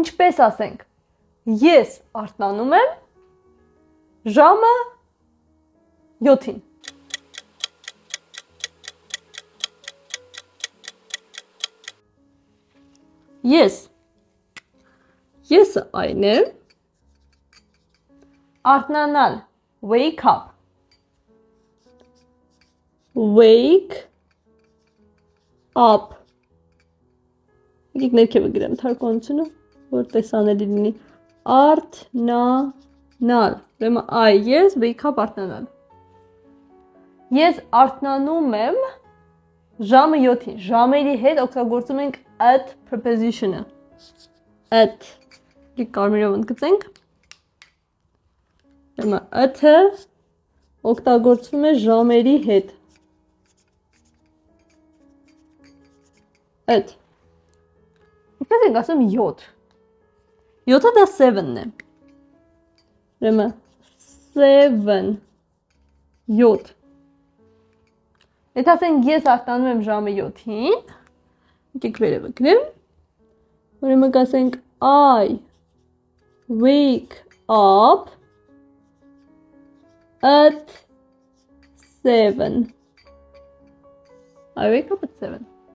Ինչպես ասենք, ես արթնանում եմ ժամը 7-ին։ Եսը այն է, արթնանալ, wake up, եկեք ներքևը գրեմ թարգմանությունը, որ տեսանելի լինի, արթնանալ, ես, wake up, արթնանալ, ես արթնանում եմ ժամը 7-ին, ժամերի հետ օգտագործում ենք at preposition-ը, at, կարմիրով ընդգծենք, at-ը օգտագործվում է ժամերի հետ, at, ինչպես ենք ասում 7, 7-ը դա 7-ն է, 7, 7, Եթե ասենք ես արթնանում եմ ժամը 7-ին, եկեք վերևը գրեմ, ուրեմն կասենք I wake up at 7. I wake up at 7.